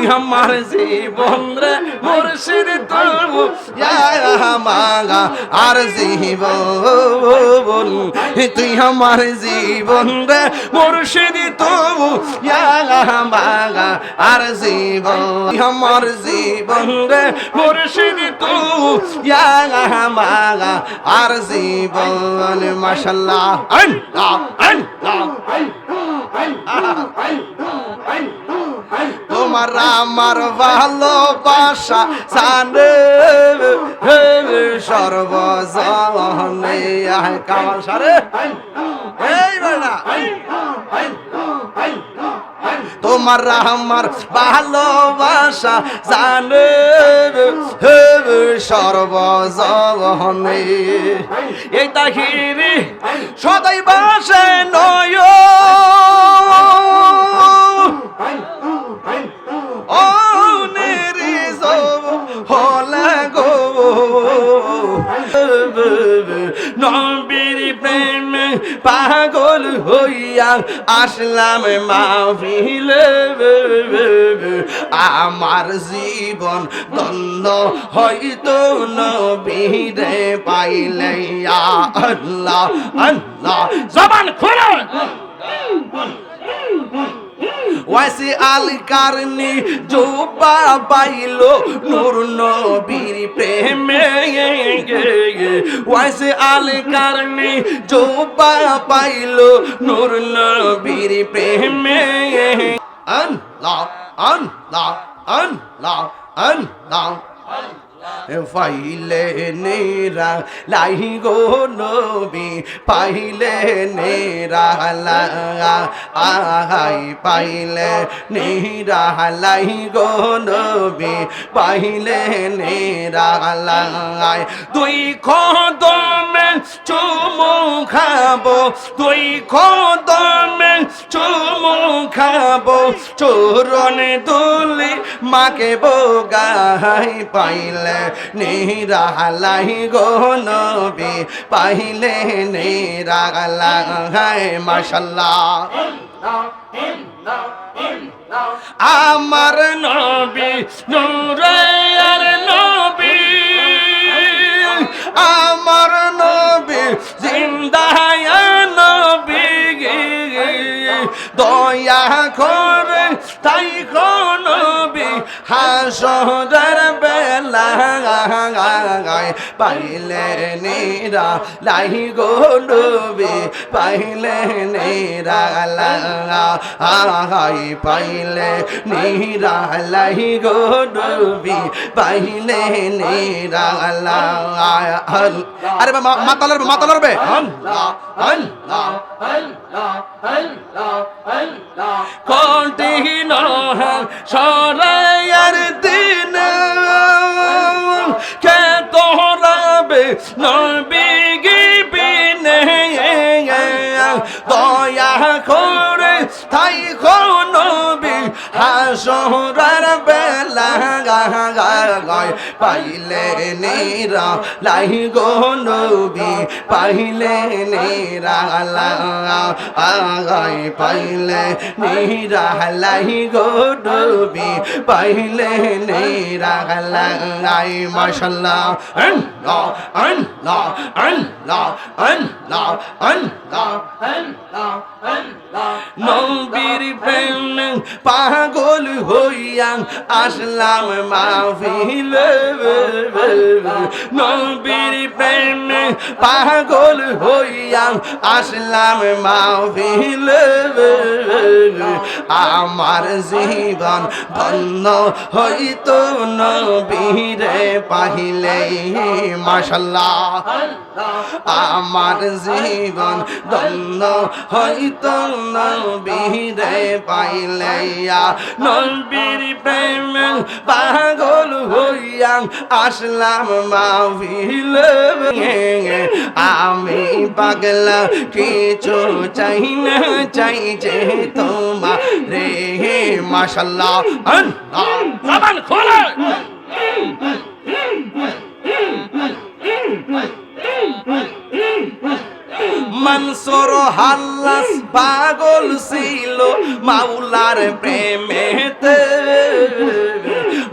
তুই আমার জীবন রে মুর্শিদ তবু মাগা আর জীবন তুই আমার জীবন রে মুর্শিদ তবু মাগা আর জীবন আমার জীবন রে মুর্শিদ তবু মাগা আর জীবন মাশাআল্লাহ আল্লাহ আল্লাহ তোমার আমার ভালোবাসা জানে সর্বজনে কামাল সারে এই বেটা তোমার আমার ভালোবাসা জানে সর্বজনে এই তাহিরি সদাই বাসে নয় ও নিরিজ হলে গো নবীর প্রেমে পাগল হইয়া আসলাম মাহফিলে আমার জীবন ধন্য হয়তো নবীরে পাইলে আল্লাহ আল্লাহ জবান খোলো ওয়াসি আল কারনি জোবা পাইলো নূর নবীর প্রেমে ওয়াসি আল কারনি জোবা পাইলো নূর নবীর প্রেমে আল্লাহ আল্লাহ আল্লাহ আল্লাহ পাইলে নেরা লাই গো নবী পাইলে নেরা আহাই পাইলে নেরা লাই গো নবী পাইলে নেরা লাই দুই কদমে চুমু খাবো দুই কদমে চুমু খাবো চরণে দুলি মাকে বোগাই পাইলে নিরালাই গো নবী পাইলে নিরালাই মাশাআল্লাহ আমার নবী নূরের নবী আমার নবী জিন্দায় নবী দয়া করে তাই নবী হাসরের বেলা পাইলে নিরা লাই গো নবী পাইলে নিরা লাই পাইলে নিরা লাই গো নবী পাইলে নিরা আরে মাথা লড়বে আল্লাহ আল্লাহ আল্লাহ আল্লাহ আল্লাহ কঠিন সরাইয়ার দিন কে তোরাবে নবী গিবিনে দয়া করে তাই নবী হাসরের বেলা পাইলে নিরা লাই গো নবী পাইলে নিরা পাইলে নিরা লাই গো নবী পাইলে নিরা মাশাআল্লাহ আল্লাহ আল্লাহ আল্লাহ আল্লাহ আল্লাহ আল্লাহ আল্লাহ নবীর প্রেমে পাগল হইয়া আসলাম মাহফিলে নবীর প্রেমে পাগল হইয়া আসলাম মাহফিলে আমার জীবন ধন্য হইতো নবীরে পাইলে মাশাআল্লাহ আমার জীবন ধন্য হইতো নবীরে পাইলে নবীর প্রেমে পাগল হইয়া আসলাম মাহফিলে আমি পাগলা কিছু চাই না চাই যে তোমার রে মাশাআল্লাহ আল্লাহ জবান খোলো মনসুর হাল্লাস পাগল ছিল মাওলার প্রেমেতে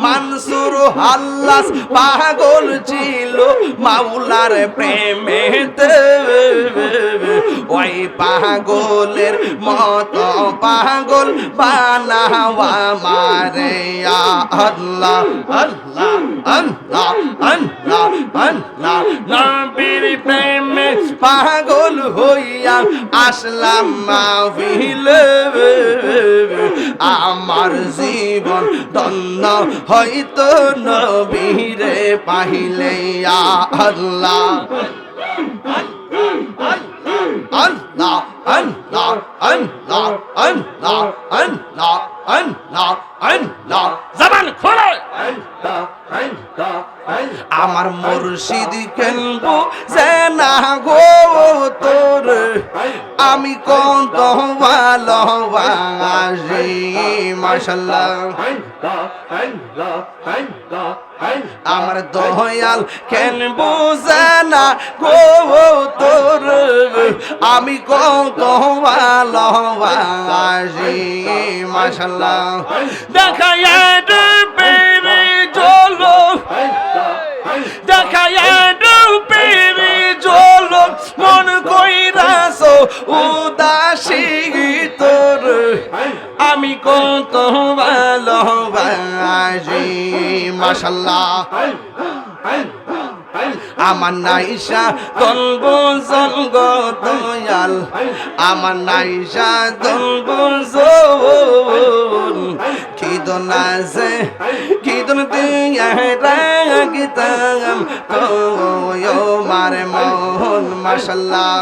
মনসুর হাল্লাস পাগল ছিল মাওলার প্রেমেতে ওই পাগলের মতো পাগল বানাওয়া মারে আল্লাহ আল্লাহ আল্লাহ আল্লাহ আল্লাহ নবীর প্রেমে পাগল হইয়া আসলাম মাহফিলে আমার জীবন ধন্য হয়তো নবীরে পাইলে আল্লাহ আল্লাহ আল্লাহ আল্লাহ আল্লাহ আল্লাহ আল্লাহ আল্লাহ জবান খোলো আমার মুর্শিদ কেনবো সেনা গো তোর আমি কত ভালোবাসি মাশাআল্লাহ আমার দয়াল কেন বুঝে না গো তোর আমি কত ভালোবাসি মাশাআল্লাহ দেখায়া পেরে চলো দেখায়া পেরে চলো মন কইরাছ উদাসী তোর আমি কত ভালোবাসি মাশাআল্লাহ আমার নাইশা তলব জঙ্গ দয়াল আমার নাইশা তলব কি দোনাছে কি দোন দিয়া রাগিতাম তো মারে মোহন মাশাআল্লাহ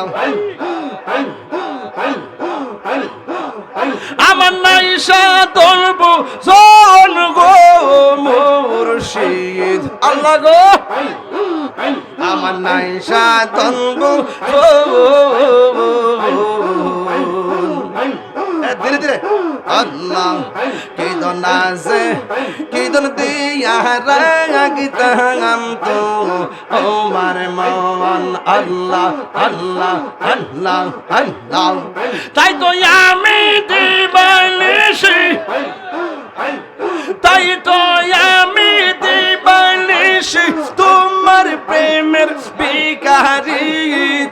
আমার নাইশা তলব জন গো মুর্শিদ আল্লাহ গো আমার নাইশা তলব ধীরে ধীরে আল্লাহ কি দোনাছে কি দোন দিয়া রাগিতাম তো আমার মন আল্লাহ আল্লাহ আল্লাহ আল্লাহ তাই তো আমি দিবানিশি তাই তো আমি দিবানিশি তোমার প্রেমের ভিখারি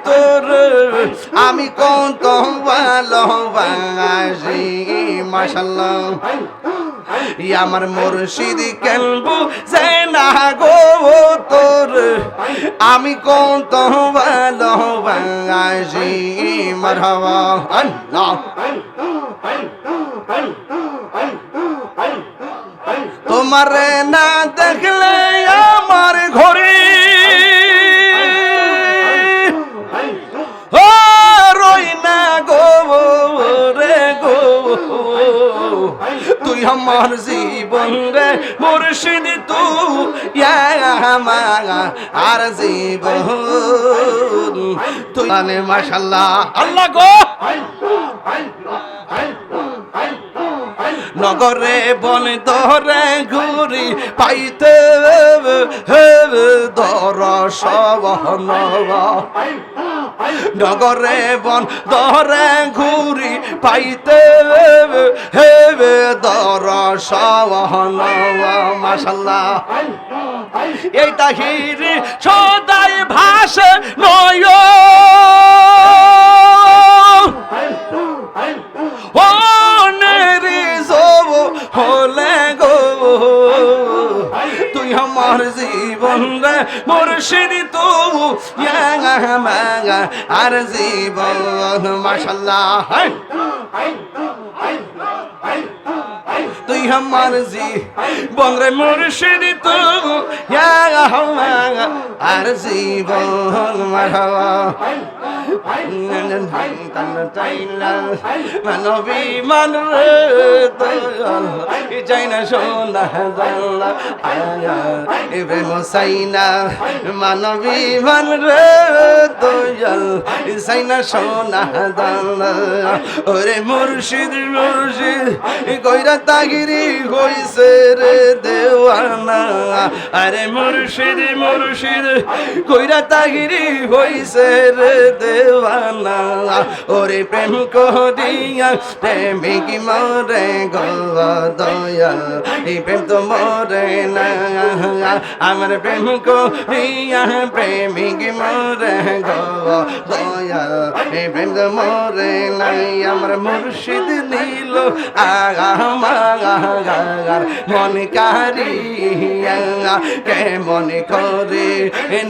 তোর আমি কত ভালোবাসি মাশাআল্লাহ আমার মুর্শিদ কেনবো সেনা গো তোর আমি কত ভালোবাসি মারহাবা আল্লাহ তোমারে না দেখলে আমার ঘরে ও রই না গো রে গো তুই আমার জীবন রে মুর্শিদ তুই আমার আর জীবন তুই মাশাআল্লাহ আল্লাহ গো নগরে বন ধরে ঘুরি পাইতে ধর সবন নগরে বন ধরে ঘুরি পাইতে ধর সবন মাশাআল্লাহ এই তাহিরি সদাই ভাষে নয় হলে গো তুই আমার জীবন রে মুর্শিদ তুই আর জীবন মাশাআল্লাহ তুই আমার জীবন রে মুর্শিদ তুই আর জীবন মারহাবা মানবী মান রে চাইনা সোনা জানলা প্রেম চাইনা মানবী মান রে দয়াল চাইনা সোনা জানলা ওরে মুর্শিদ মুর্শিদ কইরা তাগিরি হইছে রে দেওয়া দেওয়ানা আরে মুর্শিদ মুর্শিদ কইরা তাগিরি হইছে রে দেওয়ানা ওরে প্রেম করিয়া প্রেমিক মরে গো দয়াল এই প্রেম তো মরে না আমার প্রেম করিয়া প্রেমিক মরে গো দয়াল এই প্রেম তো মরে নাই আমার মুর্শিদ নীল আমার মন কারিয়া কেমন করে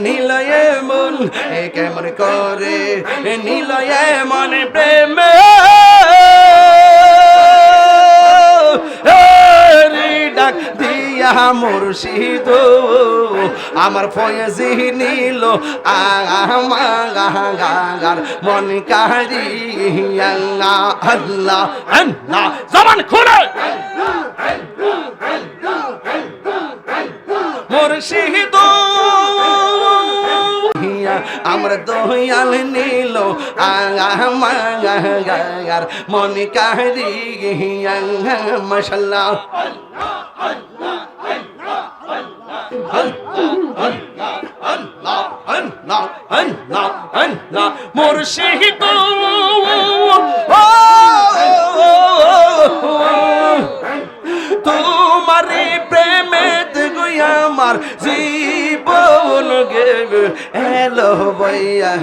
নীলয়ে মন কেমন করে নীলয়ে মন প্রেম ডাক দিয়া মুর্শিদ আমার ফয়েজি নীল আমার মন কারিয়া আল্লাহ আল্লাহ জবান খুলে মুর্শিদ আমার দয়াল নীল আমার মন কারিয়া মাশাআল্লাহ মুর্শিদ তোমারে প্রেমে আমার জীবন গেবে এলো বইয়া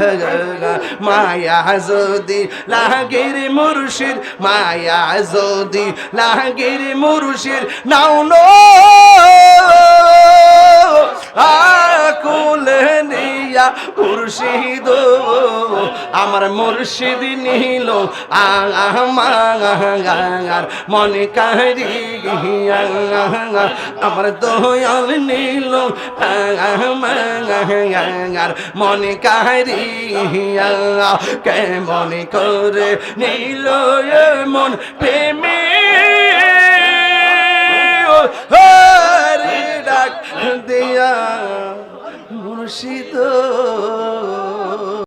মায়া যদি লাগের মুর্শিদ মায়া যদি লাগের মুর্শিদ নাও নো কুলে নিয়া মুর্শিদ আমার মুর্শিদ নীল আমার মনে কারিয়া আমার দয়াল নীল আমার মনে কারিয়া কেমন করে নীল মন প্রেমে ডাক দিয়া মুর্শিদ